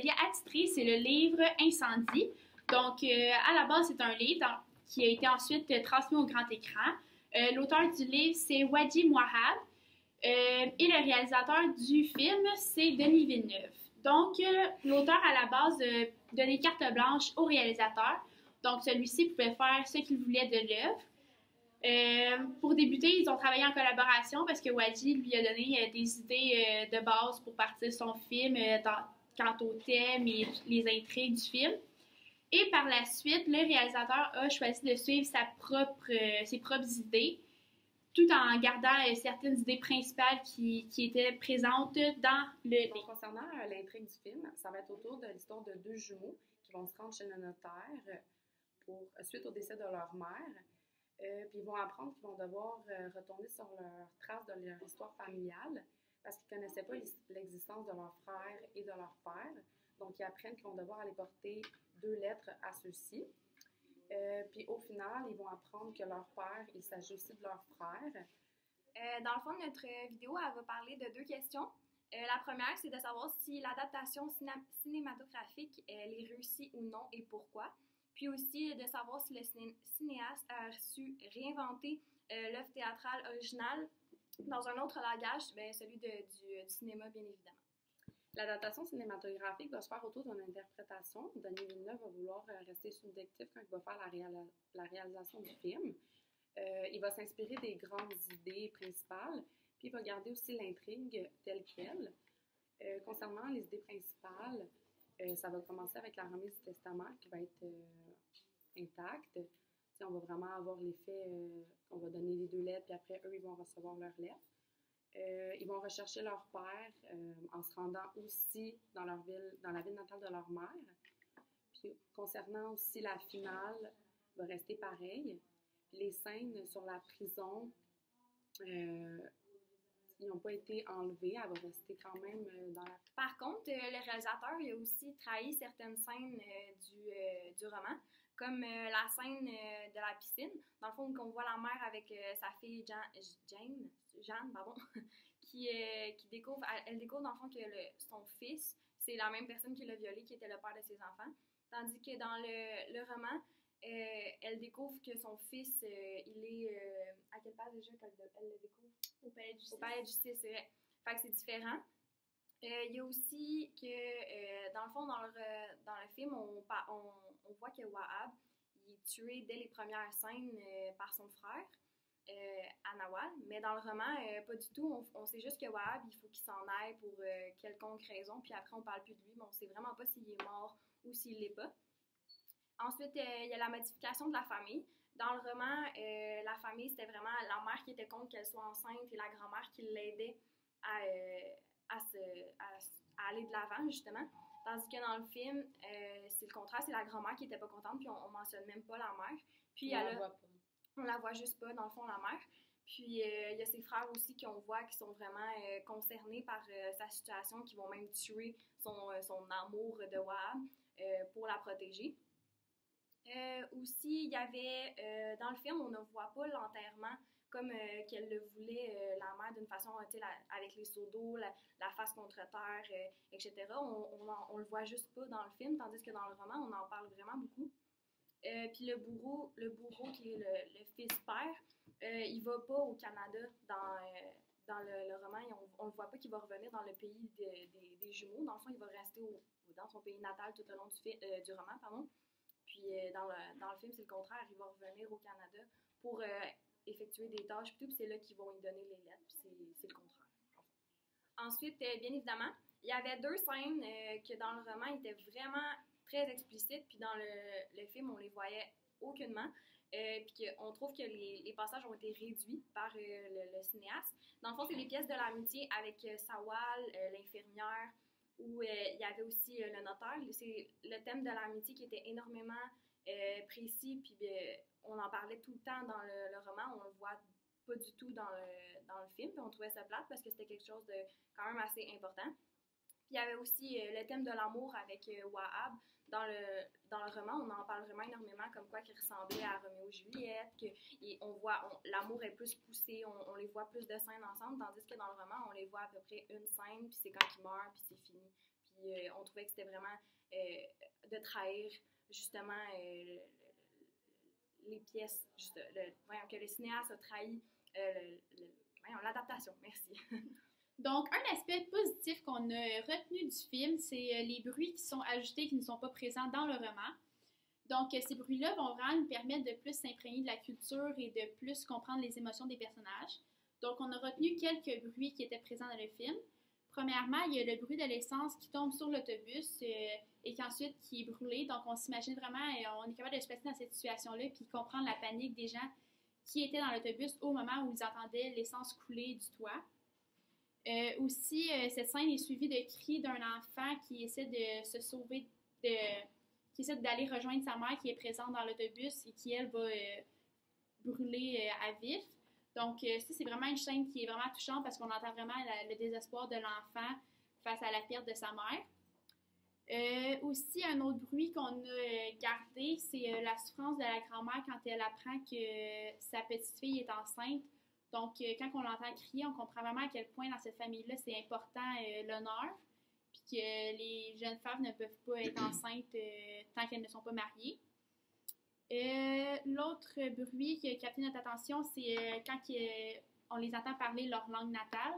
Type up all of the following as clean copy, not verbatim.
devient attitré, c'est le livre Incendie. Donc, à la base, c'est un livre qui a été ensuite transmis au grand écran. L'auteur du livre, c'est Wadji Mouahab. Et le réalisateur du film, c'est Denis Villeneuve. Donc, l'auteur, à la base, donnait carte blanche au réalisateur. Donc, celui-ci pouvait faire ce qu'il voulait de l'œuvre. Pour débuter, ils ont travaillé en collaboration parce que Wadji lui a donné des idées de base pour partir son film quant au thème et les intrigues du film. Et par la suite, le réalisateur a choisi de suivre ses propres idées, tout en gardant certaines idées principales qui étaient présentes dans le livre. Donc, concernant l'intrigue du film, ça va être autour de l'histoire de deux jumeaux qui vont se rendre chez le notaire suite au décès de leur mère. Puis ils vont apprendre qu'ils vont devoir retourner sur leurs traces de leur histoire familiale parce qu'ils ne connaissaient pas l'existence de leur frère et de leur père. Donc, ils apprennent qu'ils vont devoir aller porter 2 lettres à ceux-ci. Puis au final, ils vont apprendre que leur père, il s'agit aussi de leur frère. Dans le fond, notre vidéo, elle va parler de 2 questions. La première, c'est de savoir si l'adaptation cinématographique elle est réussie ou non et pourquoi. Puis aussi de savoir si le cinéaste a su réinventer l'œuvre théâtrale originale dans un autre langage, celui du cinéma, bien évidemment. L'adaptation cinématographique va se faire autour d'une interprétation. Denis Villeneuve va vouloir rester subjectif quand il va faire la réalisation du film. Il va s'inspirer des grandes idées principales, puis il va garder aussi l'intrigue telle qu'elle. Concernant les idées principales, ça va commencer avec la remise du testament qui va être intacte. On va vraiment avoir l'effet qu'on va donner les 2 lettres, puis après, eux, ils vont recevoir leurs lettres. Ils vont rechercher leur père en se rendant aussi dans la ville natale de leur mère. Puis, concernant aussi la finale, va rester pareil. Puis les scènes sur la prison, ils n'ont pas été enlevées. Elle va rester quand même dans la... Par contre, le réalisateur il a aussi trahi certaines scènes du roman, comme la scène de la piscine. Dans le fond, on voit la mère avec sa fille Jeanne, qui découvre, elle découvre dans le fond que son fils, c'est la même personne qui l'a violé, qui était le père de ses enfants. Tandis que dans le roman, elle découvre que son fils, il est... à quelle place déjà qu'elle le découvre? Au Palais de Justice. Au Palais de Justice, c'est vrai. Fait que c'est différent. Il y a aussi que, dans le fond, dans le film, on voit que Wahab, il est tué dès les premières scènes par son frère, Anawal. Mais dans le roman, pas du tout. On sait juste que Wahab, il faut qu'il s'en aille pour quelconque raison. Puis après, on parle plus de lui, mais on sait vraiment pas s'il est mort ou s'il l'est pas. Ensuite, il y a la modification de la famille. Dans le roman, la famille, c'était vraiment la mère qui était contre qu'elle soit enceinte et la grand-mère qui l'aidait à aller de l'avant, justement. Tandis que dans le film, c'est le contraire, c'est la grand-mère qui n'était pas contente, puis on mentionne même pas la mère. Puis on la voit juste pas, dans le fond, la mère. Puis il y a ses frères aussi qu'on voit qui sont vraiment concernés par sa situation, qui vont même tuer son amour de Wahab pour la protéger. Aussi, il y avait, dans le film, on ne voit pas l'enterrement comme qu'elle le voulait, la mère, d'une façon, avec les seaux d'eau, la face contre terre, etc. On le voit juste pas dans le film, tandis que dans le roman, on en parle vraiment beaucoup. Puis le bourreau qui est le fils-père, il va pas au Canada dans le roman, on le voit pas qu'il va revenir dans le pays des jumeaux. Dans le fond, il va rester dans son pays natal tout au long du roman, pardon. Puis dans le film, c'est le contraire, il va revenir au Canada pour effectuer des tâches, puis c'est là qu'ils vont lui donner les lettres, puis c'est le contraire. Ensuite, bien évidemment, il y avait 2 scènes que dans le roman étaient vraiment très explicites, puis dans le film, on les voyait aucunement. Puis on trouve que les passages ont été réduits par le cinéaste. Dans le fond, c'est les pièces de l'amitié avec Sawal, l'infirmière, où il y avait aussi le notaire. C'est le thème de l'amitié qui était énormément précis, puis on en parlait tout le temps dans le roman, on le voit pas du tout dans le film, puis on trouvait ça plate parce que c'était quelque chose de quand même assez important. Puis il y avait aussi le thème de l'amour avec Wahab. Dans le roman, on en parle vraiment énormément, comme quoi qu'il ressemblait à Roméo et Juliette, l'amour est plus poussé, on les voit plus de scènes ensemble, tandis que dans le roman, on les voit à peu près une scène, puis c'est quand ils meurent, puis c'est fini. Puis puis on trouvait que c'était vraiment de trahir justement les pièces, voyons, que le cinéaste a trahi l'adaptation. Merci. Donc, un aspect positif qu'on a retenu du film, c'est les bruits qui sont ajoutés, qui ne sont pas présents dans le roman. Donc, ces bruits-là vont vraiment nous permettre de plus s'imprégner de la culture et de plus comprendre les émotions des personnages. Donc, on a retenu quelques bruits qui étaient présents dans le film. Premièrement, il y a le bruit de l'essence qui tombe sur l'autobus et qui est brûlé. Donc, on s'imagine vraiment, on est capable de se placer dans cette situation-là puis comprendre la panique des gens qui étaient dans l'autobus au moment où ils entendaient l'essence couler du toit. Aussi, cette scène est suivie de cris d'un enfant qui essaie de se sauver, qui essaie d'aller rejoindre sa mère qui est présente dans l'autobus et qui, elle, va brûler à vif. Donc, ça, c'est vraiment une scène qui est vraiment touchante parce qu'on entend vraiment le désespoir de l'enfant face à la perte de sa mère. Aussi, un autre bruit qu'on a gardé, c'est la souffrance de la grand-mère quand elle apprend que sa petite-fille est enceinte. Donc, quand on l'entend crier, on comprend vraiment à quel point dans cette famille-là, c'est important l'honneur, puis que les jeunes femmes ne peuvent pas être enceintes tant qu'elles ne sont pas mariées. L'autre bruit qui a capté notre attention, c'est quand on les entend parler leur langue natale.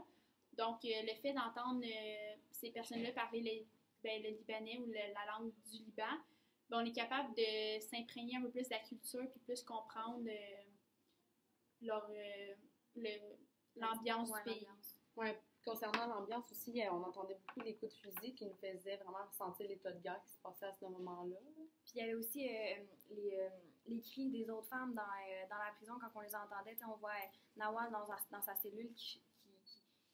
Donc, le fait d'entendre ces personnes-là parler le libanais ou la langue du Liban, ben, on est capable de s'imprégner un peu plus de la culture puis plus comprendre l'ambiance du pays. Oui, concernant l'ambiance aussi, on entendait beaucoup les coups de fusil qui nous faisaient vraiment ressentir l'état de guerre qui se passait à ce moment-là. Puis il y avait aussi les cris des autres femmes dans la prison quand on les entendait. On voit Nawal dans sa cellule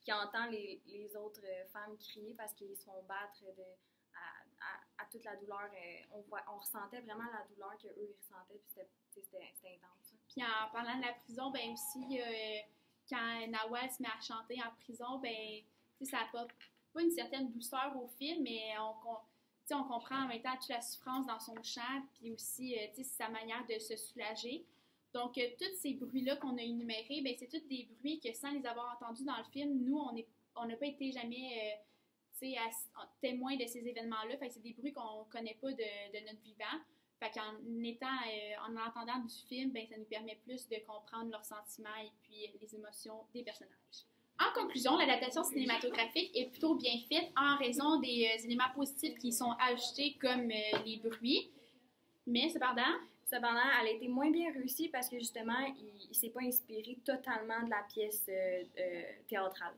qui entend les autres femmes crier parce qu'ils se font battre à toute la douleur. On ressentait vraiment la douleur qu'eux ils ressentaient, puis c'était intense. Puis en parlant de la prison, ben aussi, quand Nawal se met à chanter en prison, ben ça apporte pas une certaine douceur au film, mais on comprend en même temps toute la souffrance dans son chant, puis aussi sa manière de se soulager. Donc, tous ces bruits-là qu'on a énumérés, ben, c'est tous des bruits que sans les avoir entendus dans le film, nous, on n'a pas été jamais témoins de ces événements-là. Fait que c'est des bruits qu'on ne connaît pas de notre vivant. Fait en entendant du film, ben, ça nous permet plus de comprendre leurs sentiments et puis les émotions des personnages. En conclusion, l'adaptation cinématographique est plutôt bien faite en raison des éléments positifs qui sont ajoutés comme les bruits. Mais cependant, elle a été moins bien réussie parce que justement, il ne s'est pas inspiré totalement de la pièce théâtrale.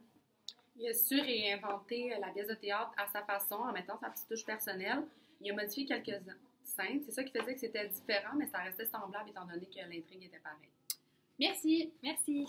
Il a su réinventer la pièce de théâtre à sa façon, en mettant sa petite touche personnelle. Il a modifié quelques scènes. C'est ça qui faisait que c'était différent, mais ça restait semblable étant donné que l'intrigue était pareille. Merci. Merci.